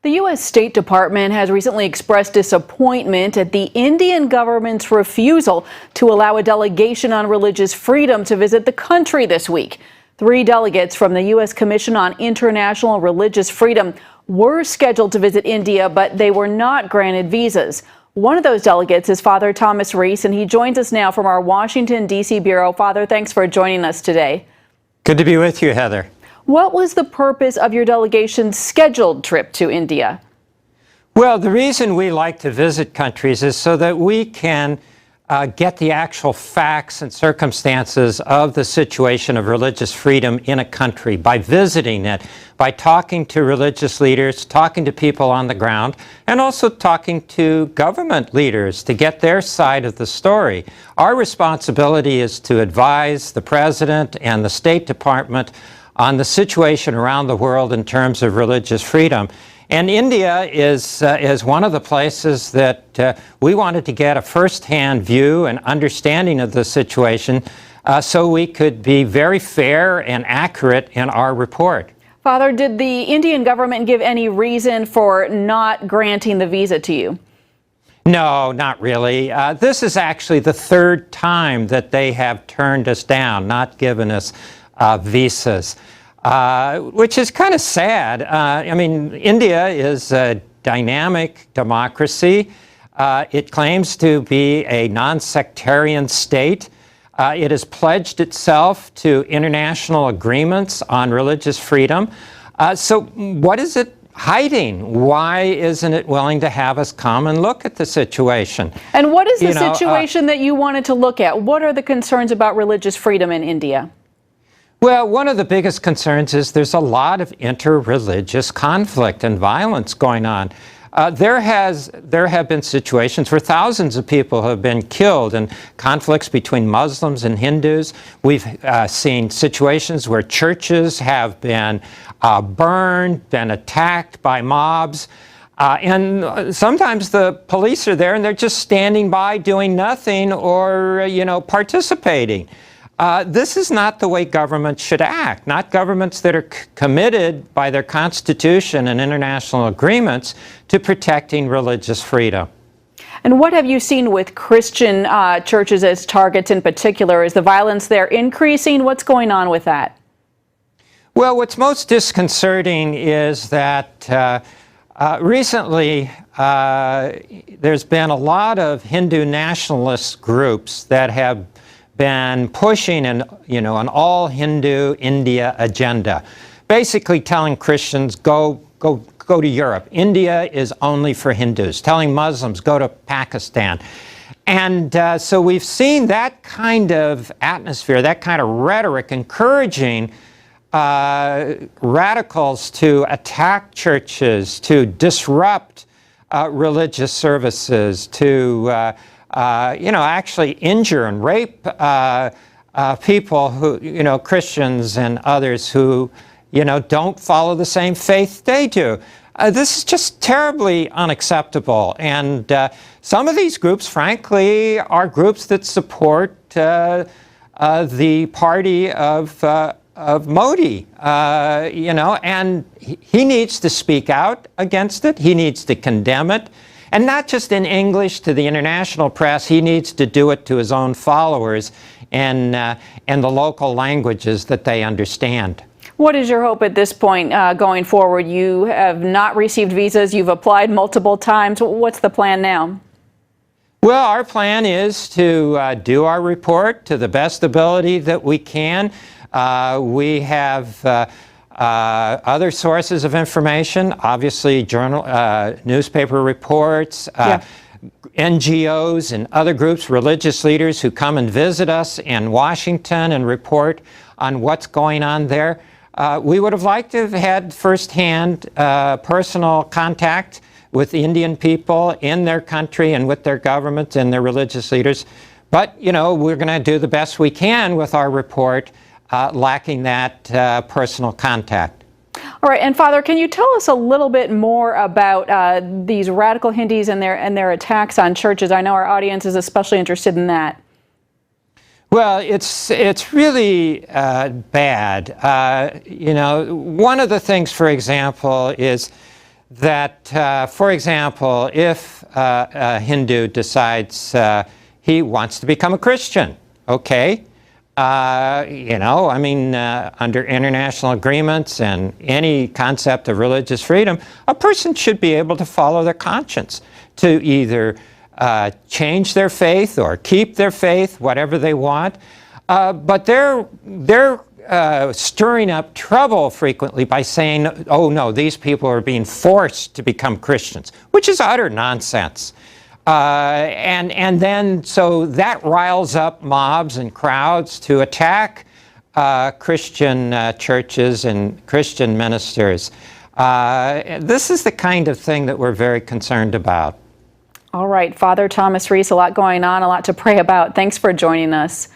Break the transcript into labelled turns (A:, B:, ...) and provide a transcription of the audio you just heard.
A: The U.S. State Department has recently expressed disappointment at the Indian government's refusal to allow a delegation on religious freedom to visit the country this week. 3 delegates from the U.S. Commission on International Religious Freedom were scheduled to visit India, but they were not granted visas. One of those delegates is Father Thomas Reese, and he joins us now from our Washington, D.C. bureau. Father, thanks for joining us today.
B: Good to be with you, Heather.
A: What was the purpose of your delegation's scheduled trip to India?
B: Well, the reason we like to visit countries is so that we can get the actual facts and circumstances of the situation of religious freedom in a country by visiting it, by talking to religious leaders, talking to people on the ground, and also talking to government leaders to get their side of the story. Our responsibility is to advise the President and the State Department on the situation around the world in terms of religious freedom. And India is one of the places that we wanted to get a first-hand view and understanding of the situation so we could be very fair and accurate in our report.
A: Father, did the Indian government give any reason for not granting the visa to you?
B: No, not really. This is actually the 3rd time that they have turned us down, not given us visas, which is kind of sad. I mean, India is a dynamic democracy. It claims to be a non-sectarian state. It has pledged itself to international agreements on religious freedom. So what is it hiding? Why isn't it willing to have us come and look at the situation?
A: And what is the situation that you wanted to look at? What are the concerns about religious freedom in India?
B: Well, one of the biggest concerns is there's a lot of interreligious conflict and violence going on. There have been situations where thousands of people have been killed in conflicts between Muslims and Hindus. We've seen situations where churches have been burned, been attacked by mobs. And sometimes the police are there and they're just standing by doing nothing or, participating. This is not the way governments should act, not governments that are committed by their constitution and international agreements to protecting religious freedom.
A: And what have you seen with Christian churches as targets in particular? Is the violence there increasing? What's going on with that?
B: Well, what's most disconcerting is that recently there's been a lot of Hindu nationalist groups that have been pushing an all Hindu India agenda, basically telling Christians go to Europe. India is only for Hindus. Telling Muslims go to Pakistan. And so we've seen that kind of atmosphere, that kind of rhetoric encouraging radicals to attack churches, to disrupt religious services, to actually injure and rape people who, Christians and others who, don't follow the same faith they do. This is just terribly unacceptable. And some of these groups, frankly, are groups that support the party of Modi, and he needs to speak out against it. He needs to condemn it. And not just in English to the international press, he needs to do it to his own followers in the local languages that they understand.
A: What is your hope at this point going forward? You have not received visas. You've applied multiple times. What's the plan now?
B: Well, our plan is to do our report to the best ability that we can. We have other sources of information, obviously newspaper reports, NGOs and other groups, religious leaders who come and visit us in Washington and report on what's going on there. We would have liked to have had firsthand personal contact with the Indian people in their country and with their government and their religious leaders. But, we're going to do the best we can with our report, lacking that personal contact.
A: All right, and Father, can you tell us a little bit more about these radical Hindus and their attacks on churches? I know our audience is especially interested in that.
B: Well, it's really bad. One of the things, for example, is that, for example, if a Hindu decides he wants to become a Christian, okay, under international agreements and any concept of religious freedom, a person should be able to follow their conscience to either change their faith or keep their faith, whatever they want. But they're stirring up trouble frequently by saying, oh no, these people are being forced to become Christians, which is utter nonsense. And then so that riles up mobs and crowds to attack Christian churches and Christian ministers. This is the kind of thing that we're very concerned about.
A: All right, Father Thomas Reese, a lot going on, a lot to pray about. Thanks for joining us.